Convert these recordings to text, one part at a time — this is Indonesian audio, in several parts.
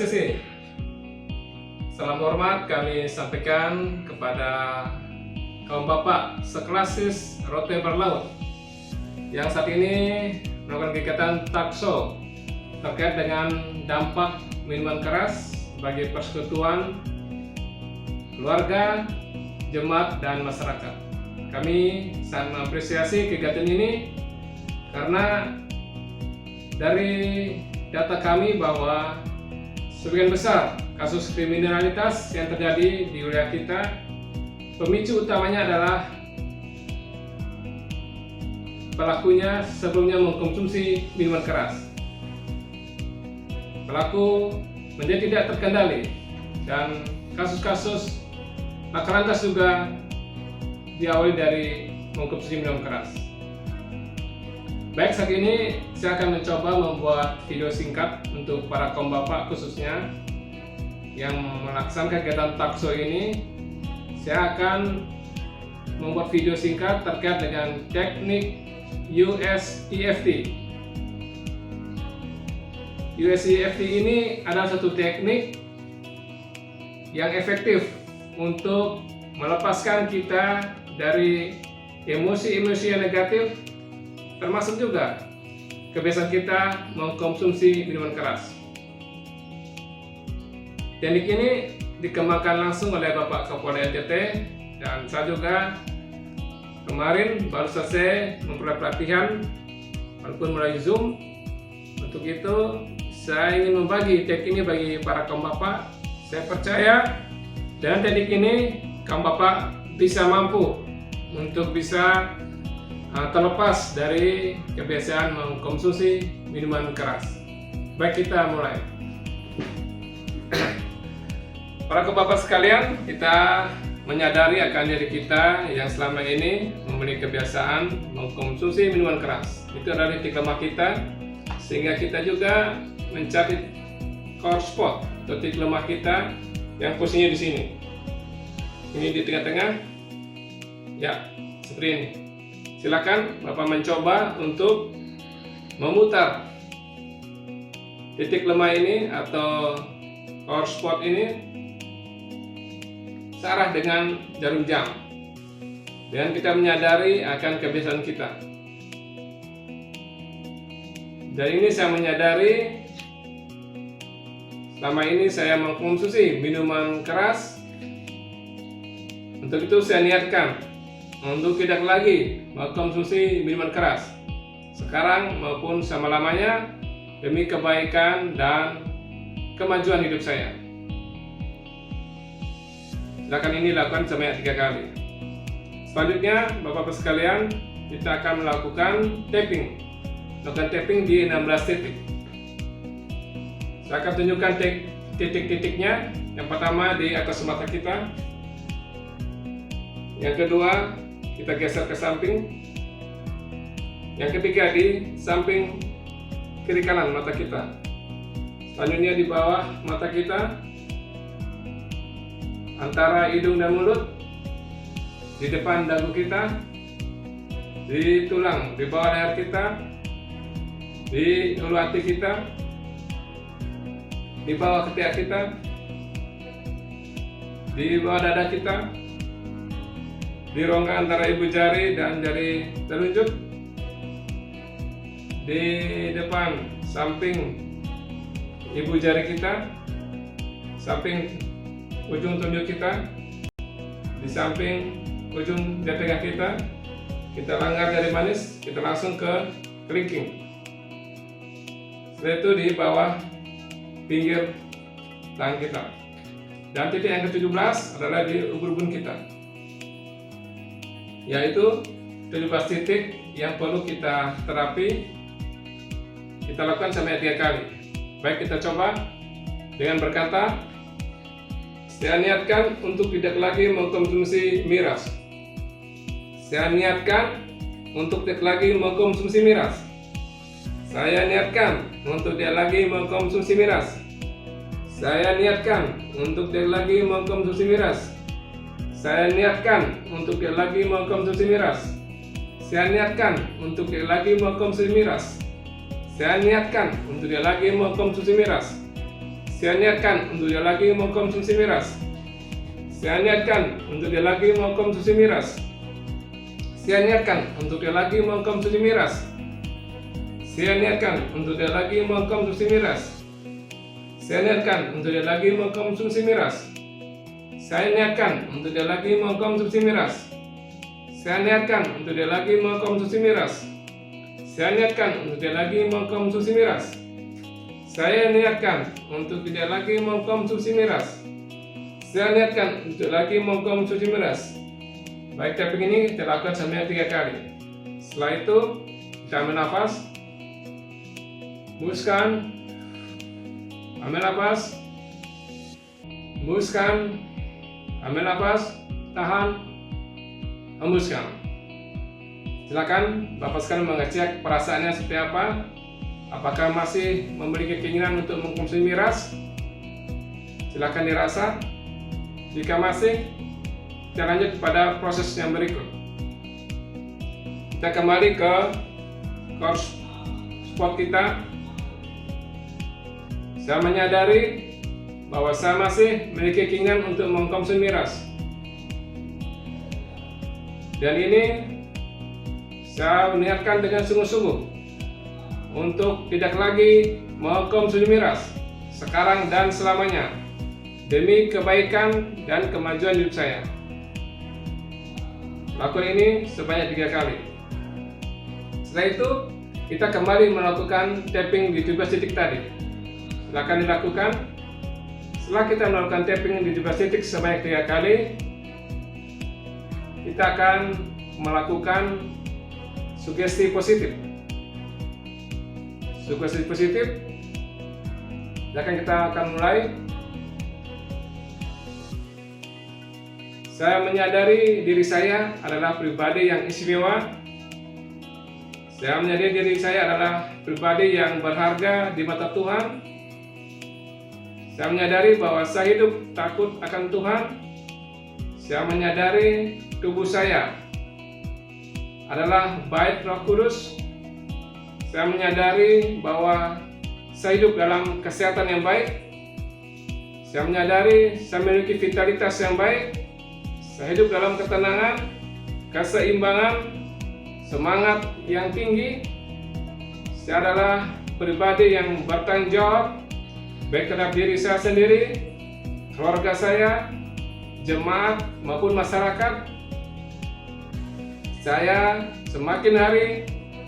presisi. Salam hormat kami sampaikan kepada kaum bapak seklasis Rote Berlaut yang saat ini melakukan kegiatan talkshow terkait dengan dampak minuman keras bagi persekutuan, keluarga, jemaat, dan masyarakat. Kami sangat mengapresiasi kegiatan ini karena dari data kami bahwa sebagian besar kasus kriminalitas yang terjadi di wilayah kita, pemicu utamanya adalah pelakunya sebelumnya mengkonsumsi minuman keras. Pelaku menjadi tidak terkendali dan kasus-kasus laka lantas juga diawali dari mengkonsumsi minuman keras. Baik, saat ini saya akan mencoba membuat video singkat untuk para kaum bapak khususnya yang melaksanakan kegiatan talkshow ini. Saya akan membuat video singkat terkait dengan teknik USEFT. USEFT ini adalah satu teknik yang efektif untuk melepaskan kita dari emosi-emosi yang negatif, termasuk juga kebiasaan kita mengkonsumsi minuman keras. Teknik ini dikembangkan langsung oleh Bapak Kapolda NTT dan saya juga kemarin baru selesai memperoleh pelatihan walaupun melalui Zoom. Untuk itu saya ingin membagi teknik ini bagi para kaum bapak. Saya percaya dengan teknik ini kaum bapak bisa mampu untuk bisa terlepas dari kebiasaan mengkonsumsi minuman keras. Baik, kita mulai. Para bapak sekalian, kita menyadari akan diri kita yang selama ini memiliki kebiasaan mengkonsumsi minuman keras. Itu adalah titik lemah kita, sehingga kita juga mencari core spot, titik lemah kita yang posisinya di sini. Ini di tengah-tengah, ya, seperti ini. Silakan Bapak mencoba untuk memutar titik lemah ini atau core spot ini searah dengan jarum jam, dan kita menyadari akan kebiasaan kita. Dan ini saya menyadari selama ini saya mengkonsumsi minuman keras. Untuk itu saya niatkan untuk tidak lagi mengkonsumsi minuman keras sekarang maupun selama-lamanya demi kebaikan dan kemajuan hidup saya. Silakan ini lakukan sebanyak 3 kali. Selanjutnya, Bapak-Bapak sekalian, kita akan melakukan tapping. Melakukan tapping di 16 titik. Saya akan tunjukkan titik-titiknya. Yang pertama di atas mata kita. Yang kedua, kita geser ke samping. Yang ketiga di samping kiri kanan mata kita. Selanjutnya di bawah mata kita, antara hidung dan mulut, di depan dagu kita, di tulang, di bawah leher kita, di ulu hati kita, di bawah ketiak kita, di bawah dada kita, di rongga antara ibu jari dan jari telunjuk, di depan samping ibu jari kita, samping ujung tunjuk kita, di samping ujung jari tengah kita. Kita langgar jari manis, kita langsung ke kelingking. Setelah itu di bawah pinggir tangan kita. Dan titik yang ke-17 adalah di ubun-ubun kita, yaitu 17 titik yang perlu kita terapi. Kita lakukan sampai 3 kali. Baik, kita coba dengan berkata, saya niatkan untuk tidak lagi mengkonsumsi miras. Saya niatkan untuk tidak lagi mengkonsumsi miras. Saya niatkan untuk tidak lagi mengkonsumsi miras. Saya niatkan untuk tidak lagi mengkonsumsi miras. Saya niatkan untuk tidak lagi mengkonsumsi miras. Saya niatkan untuk tidak lagi mengkonsumsi miras. Saya niatkan untuk tidak lagi mengkonsumsi miras. Saya niatkan untuk dia lagi mau konsumsi miras. Saya niatkan untuk dia lagi mau konsumsi miras. Saya niatkan untuk dia lagi mau konsumsi miras. Saya niatkan untuk dia lagi mau konsumsi miras. Saya niatkan untuk dia lagi mau konsumsi miras. Saya niatkan untuk dia lagi mau konsumsi miras. Saya niatkan untuk dia lagi mau konsumsi miras. Saya niatkan untuk dia lagi mau konsumsi miras. Saya niatkan untuk tidak lagi mengkonsumsi miras. Saya niatkan untuk lagi mengkonsumsi miras. Baik, tapping ini kita lakukan sampai 3 kali. Setelah itu kita ambil nafas, hembuskan, ambil nafas, hembuskan, ambil nafas, tahan, hembuskan. Silakan Bapak sekalian mengecek perasaannya seperti apa. Apakah masih memiliki keinginan untuk mengkonsumsi miras? Silakan dirasa. Jika masih, kita lanjut pada proses yang berikut. Kita kembali ke course spot kita. Saya menyadari bahwa saya masih memiliki keinginan untuk mengkonsumsi miras. Dan ini saya meniatkan dengan sungguh-sungguh untuk tidak lagi mengkonsumsi miras sekarang dan selamanya demi kebaikan dan kemajuan hidup saya. Lakukan ini sebanyak 3 kali. Setelah itu kita kembali melakukan tapping di 17 titik tadi. Silakan dilakukan. Setelah kita melakukan tapping di 17 titik sebanyak 3 kali, kita akan melakukan sugesti positif. Sugesti positif, kita akan mulai. Saya menyadari diri saya adalah pribadi yang istimewa. Saya menyadari diri saya adalah pribadi yang berharga di mata Tuhan. Saya menyadari bahwa saya hidup takut akan Tuhan. Saya menyadari tubuh saya adalah bait Roh Kudus. Saya menyadari bahwa saya hidup dalam kesehatan yang baik. Saya menyadari saya memiliki vitalitas yang baik. Saya hidup dalam ketenangan, keseimbangan, semangat yang tinggi. Saya adalah pribadi yang bertanggung jawab baik terhadap diri saya sendiri, keluarga saya, jemaat maupun masyarakat. Saya semakin hari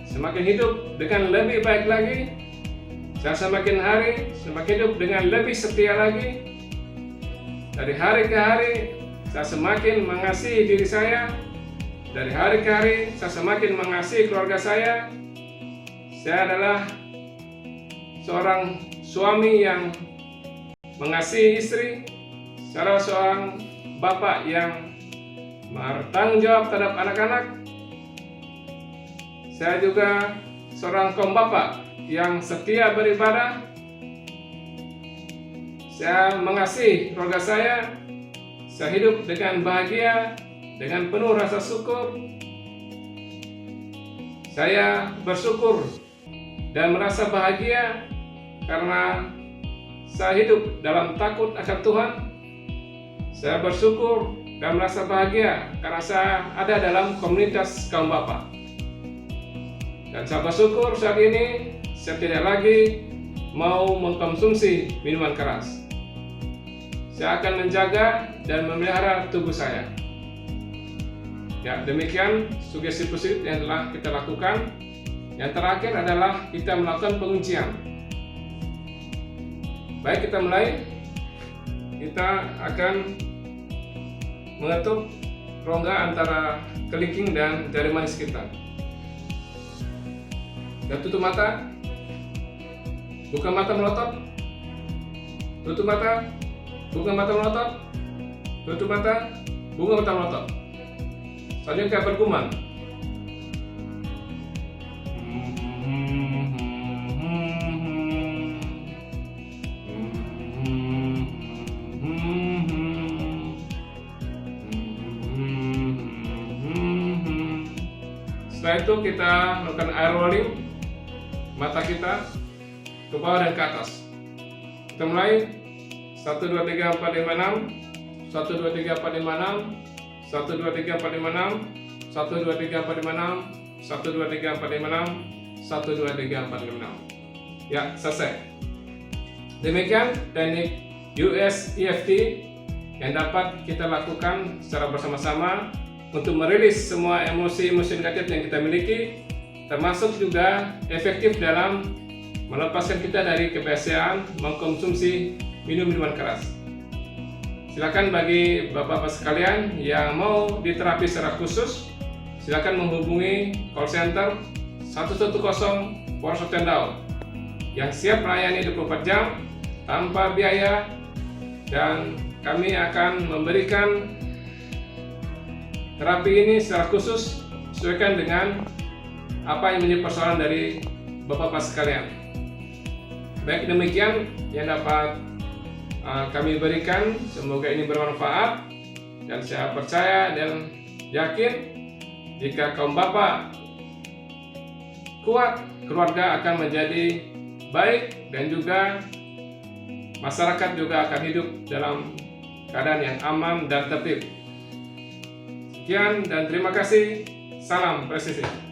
semakin hidup dengan lebih baik lagi. Saya semakin hari semakin hidup dengan lebih setia lagi. Dari hari ke hari saya semakin mengasihi diri saya. Dari hari ke hari saya semakin mengasihi keluarga saya. Saya adalah seorang suami yang mengasihi istri. Saya adalah seorang bapak yang bertanggung jawab terhadap anak-anak. Saya juga seorang kaum bapak yang setia beribadah. Saya mengasihi keluarga saya. Saya hidup dengan bahagia, dengan penuh rasa syukur. Saya bersyukur dan merasa bahagia karena saya hidup dalam takut akan Tuhan. Saya bersyukur dan merasa bahagia karena saya ada dalam komunitas kaum bapak. Dan saya bersyukur saat ini saya tidak lagi mau mengkonsumsi minuman keras. Saya akan menjaga dan memelihara tubuh saya. Ya, demikian sugesti positif yang telah kita lakukan. Yang terakhir adalah kita melakukan penguncian. Baik, kita mulai. Kita akan mengetuk rongga antara kelingking dan jari manis kita. Dan tutup mata. Buka mata melotot. Tutup mata. Buka mata melotot. Tutup mata. Buka mata melotot. Selanjutnya bergumam. Setelah itu kita melakukan air rolling mata kita ke bawah dan ke atas. Kita mulai. 12345612345612345612345612345612345 12345 Ya, selesai. Demikian teknik US EFT yang dapat kita lakukan secara bersama-sama untuk merilis semua emosi-emosi negatif yang kita miliki, termasuk juga efektif dalam melepaskan kita dari kebiasaan mengkonsumsi minuman keras. Silakan bagi bapak-bapak sekalian yang mau diterapi secara khusus, silakan menghubungi call center 110 Polres Rotendao yang siap melayani 24 jam tanpa biaya, dan kami akan memberikan terapi ini secara khusus sesuaikan dengan apa yang menjadi persoalan dari bapak-bapak sekalian. Baik, demikian yang dapat kami berikan. Semoga ini bermanfaat, dan saya percaya dan yakin jika kaum bapak kuat, keluarga akan menjadi baik, dan juga masyarakat juga akan hidup dalam keadaan yang aman dan tertib. Sekian dan terima kasih. Salam presisi.